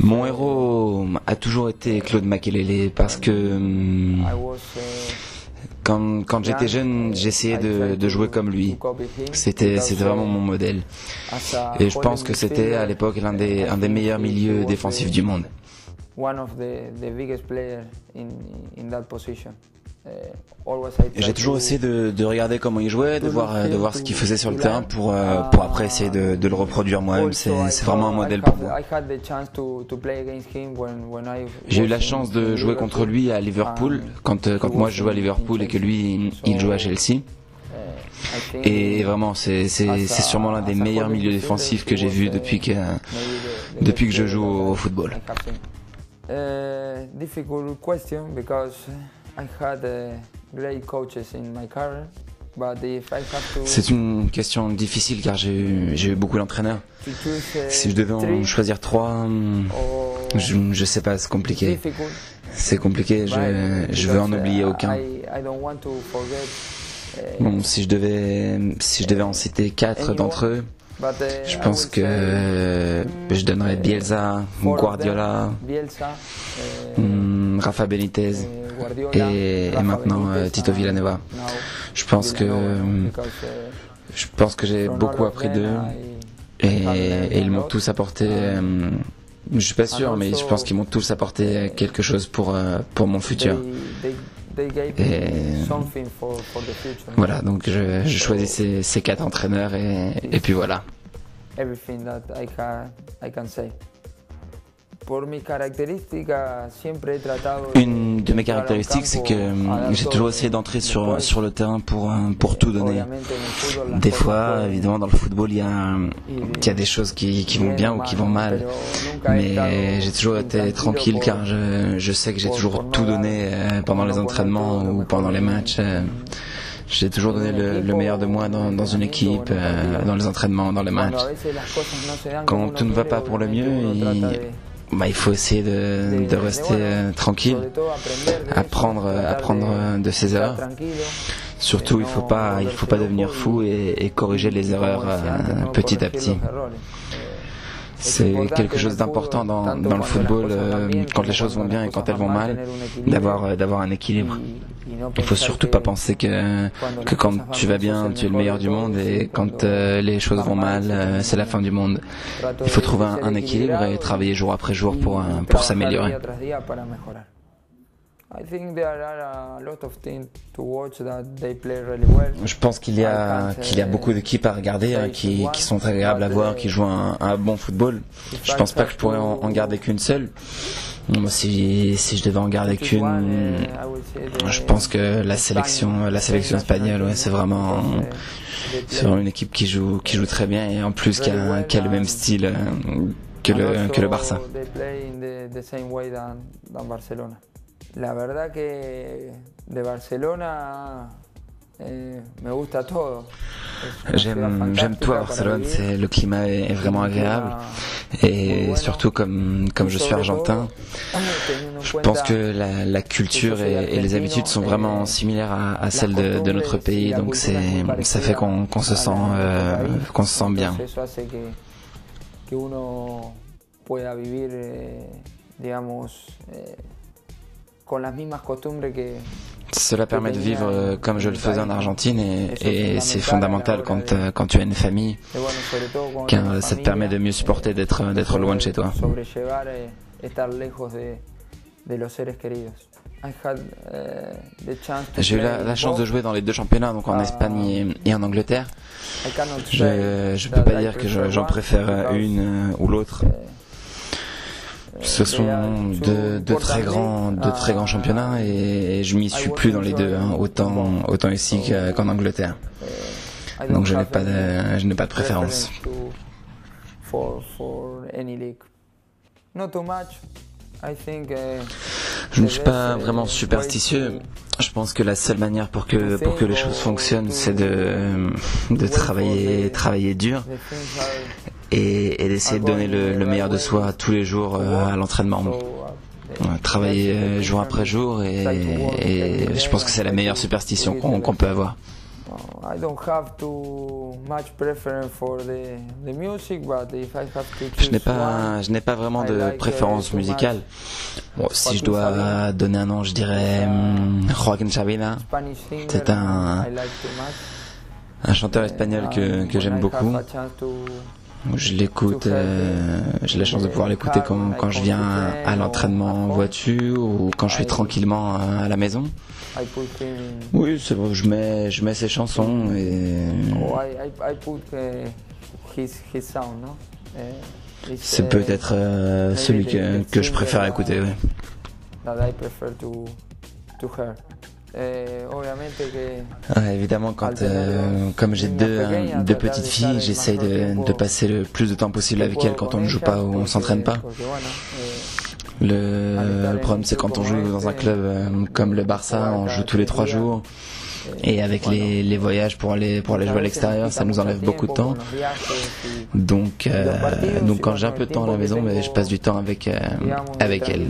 Mon héros a toujours été Claude Makelele parce que quand j'étais jeune, j'essayais de jouer comme lui. C'était vraiment mon modèle. Et je pense que c'était à l'époque un des meilleurs milieux défensifs du monde. J'ai toujours essayé de regarder comment il jouait, de voir ce qu'il faisait sur le terrain pour après essayer de le reproduire moi-même. C'est vraiment un modèle pour moi. J'ai eu la chance de jouer contre lui à Liverpool, quand moi je jouais à Liverpool et que lui il jouait à Chelsea. Et vraiment, c'est sûrement l'un des meilleurs milieux défensifs que j'ai vu depuis que je joue au football. Difficult question because I had great coaches in my career. C'est une question difficile car j'ai eu beaucoup d'entraîneurs. Si je devais en choisir 3, je sais pas, c'est compliqué. C'est compliqué, je veux en oublier aucun. Bon, si je devais en citer 4 d'entre eux, je pense que je donnerais Bielsa, Guardiola, Rafa Benitez et maintenant Tito Vilanova. Je pense que j'ai beaucoup appris d'eux et ils m'ont tous apporté. Je suis pas sûr, mais je pense qu'ils m'ont tous apporté quelque chose pour mon futur. Et voilà, donc je choisis ces 4 entraîneurs et puis voilà. Une de mes caractéristiques, c'est que j'ai toujours essayé d'entrer sur le terrain pour tout donner. Des fois, évidemment, dans le football, il y a des choses qui vont bien ou qui vont mal. Mais j'ai toujours été tranquille car je sais que j'ai toujours tout donné pendant les entraînements ou pendant les matchs. J'ai toujours donné le meilleur de moi dans une équipe, dans les entraînements, dans les matchs. Quand tout ne va pas pour le mieux, il faut essayer de rester tranquille, apprendre de ses erreurs. Surtout, il faut pas devenir fou et corriger les erreurs petit à petit. C'est quelque chose d'important dans le football, quand les choses vont bien et quand elles vont mal, d'avoir un équilibre. Il faut surtout pas penser que quand tu vas bien, tu es le meilleur du monde et quand les choses vont mal, c'est la fin du monde. Il faut trouver un équilibre et travailler jour après jour pour s'améliorer. Je pense qu'il y a beaucoup d'équipes à regarder qui sont très agréables à voir, qui jouent un bon football. Je pense pas que je pourrais en garder qu'une seule. Moi, si je devais en garder qu'une, je pense que la sélection espagnole, ouais, c'est vraiment une équipe qui joue très bien et en plus qui a le même style que le Barça. La verdad que de Barcelona me gusta todo. J'aime tout à Barcelone, le climat est vraiment agréable et surtout comme je suis argentin, je pense que la culture et les habitudes sont vraiment similaires à celles de notre pays, donc ça fait qu'on se sent bien. Cela permet de vivre comme je le faisais en Argentine et c'est fondamental quand tu as une famille, car ça te permet de mieux supporter d'être loin de chez toi. J'ai eu la chance de jouer dans les 2 championnats, donc en Espagne et en Angleterre. Je peux pas dire que j'en préfère une ou l'autre. Ce sont deux très grands championnats et je m'y suis plus dans les deux, hein, autant ici qu'en Angleterre. Donc je n'ai pas de préférence. Je ne suis pas vraiment superstitieux. Je pense que la seule manière pour que les choses fonctionnent, c'est de travailler dur et d'essayer de donner le meilleur de soi tous les jours à l'entraînement. Travailler jour après jour et je pense que c'est la meilleure superstition qu'on peut avoir. I don't have too much preference for the music, but if I have to choose Je n'ai pas vraiment de préférence musicale. Bon, si je dois donner un nom, je dirais Joaquin Sabina. C'est un chanteur espagnol que j'aime beaucoup. Je l'écoute, j'ai la chance de pouvoir l'écouter quand je viens à l'entraînement en voiture ou quand je suis tranquillement à la maison. Oui, c'est vrai, je mets ses chansons et c'est peut-être celui que je préfère écouter. Oui. Évidemment, comme j'ai deux petites filles, j'essaye de passer le plus de temps possible avec elles quand on ne joue pas ou on s'entraîne pas. Le problème, c'est quand on joue dans un club comme le Barça, on joue tous les 3 jours. Et avec les voyages pour aller jouer à l'extérieur, ça nous enlève beaucoup de temps. Donc quand j'ai un peu de temps à la maison, mais je passe du temps avec elles.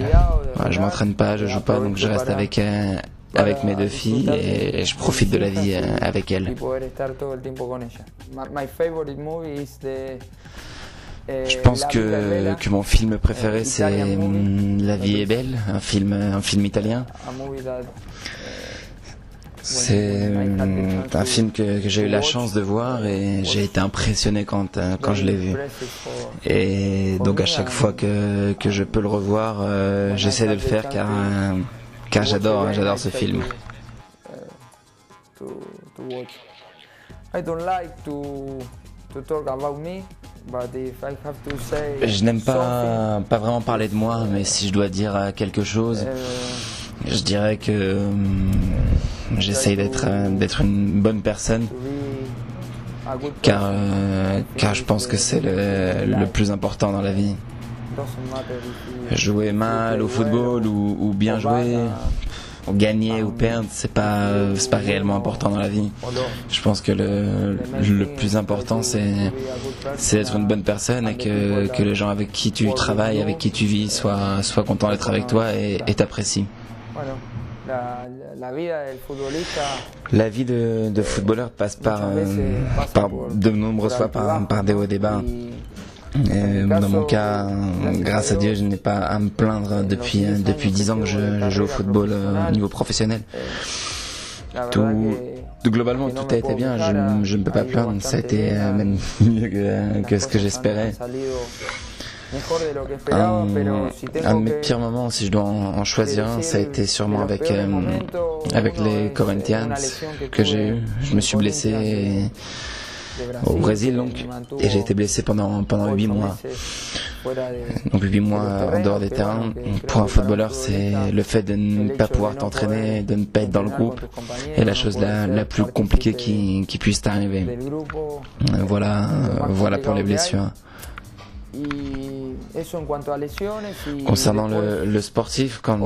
Voilà, je m'entraîne pas, je joue pas, donc je reste avec mes 2 filles et je profite de la vie avec elles. Je pense que mon film préféré c'est La vie est belle, un film italien. C'est un film que j'ai eu la chance de voir et j'ai été impressionné quand je l'ai vu. Et donc à chaque fois que je peux le revoir, j'essaie de le faire car j'adore ce film. Je n'aime pas vraiment parler de moi, mais si je dois dire quelque chose, je dirais que j'essaye d'être une bonne personne, car je pense que c'est le plus important dans la vie. Jouer mal au football ou bien jouer, gagner ou perdre, c'est pas réellement important dans la vie. Je pense que le plus important c'est d'être une bonne personne et que les gens avec qui tu travailles, avec qui tu vis soient contents d'être avec toi et t'apprécient. La vie de footballeur passe par de nombreuses fois par des hauts et des bas. Dans mon cas, grâce à Dieu, je n'ai pas à me plaindre depuis 10 ans que je joue au football au niveau professionnel. Globalement, tout a été bien, je ne peux pas plaindre, ça a été même mieux que ce que j'espérais. Un de mes pires moments, si je dois en choisir un, ça a été sûrement avec les Corinthians que j'ai eu. Je me suis blessé au Brésil donc, et j'ai été blessé pendant 8 mois. Donc 8 mois en dehors des terrains. Pour un footballeur, c'est le fait de ne pas pouvoir t'entraîner, de ne pas être dans le groupe, est la chose la plus compliquée qui puisse t'arriver. Voilà pour les blessures. Concernant le sportif, quand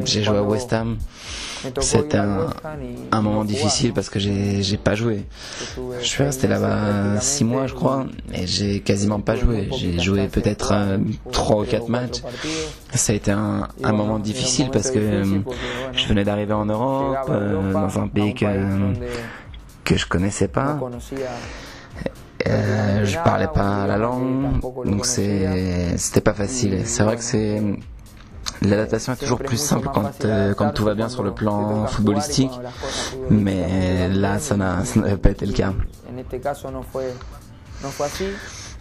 j'ai joué à West Ham, c'était un moment difficile parce que j'ai pas joué. Je suis resté là-bas 6 mois je crois et j'ai quasiment pas joué. J'ai joué peut-être 3 ou 4 matchs. Ça a été un moment difficile parce que je venais d'arriver en Europe, dans un pays que je connaissais pas. Je parlais pas la langue, donc c'était pas facile. C'est vrai que l'adaptation est toujours plus simple quand tout va bien sur le plan footballistique, mais là ça n'avait pas été le cas.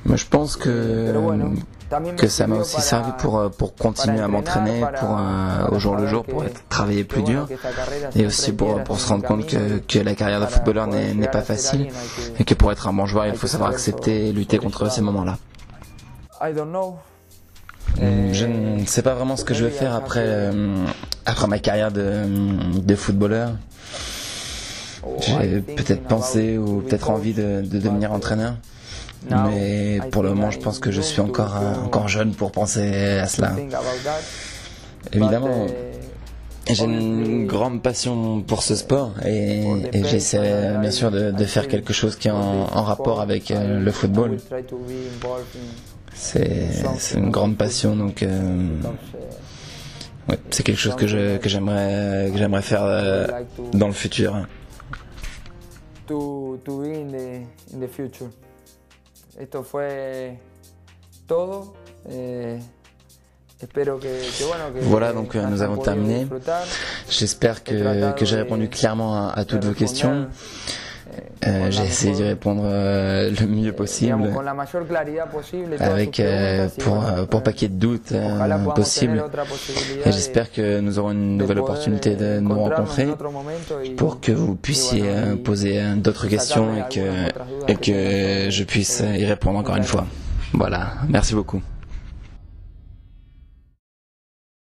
Mais je pense que ça m'a aussi servi pour continuer à m'entraîner au jour le jour, pour travailler plus dur et aussi pour se rendre compte que la carrière de footballeur n'est pas facile et que pour être un bon joueur il faut savoir accepter et lutter contre ces moments-là. Je ne sais pas vraiment ce que je vais faire après ma carrière de footballeur. J'ai peut-être pensé ou peut-être envie de devenir entraîneur. Mais pour le moment, je pense que je suis encore jeune pour penser à cela. Évidemment, j'ai une grande passion pour ce sport et j'essaie bien sûr de faire quelque chose qui est en rapport avec le football. C'est une grande passion, donc ouais, c'est quelque chose que j'aimerais faire dans le futur. to be in the future. Esto fue todo. Voilà, donc nous avons terminé. J'espère que j'ai répondu clairement à toutes vos questions. J'ai essayé d'y répondre le mieux possible, avec pour pas qu'il y ait de doute possible. Et j'espère que nous aurons une nouvelle opportunité de nous rencontrer pour que vous puissiez poser d'autres questions et que je puisse y répondre encore une fois. Voilà, merci beaucoup.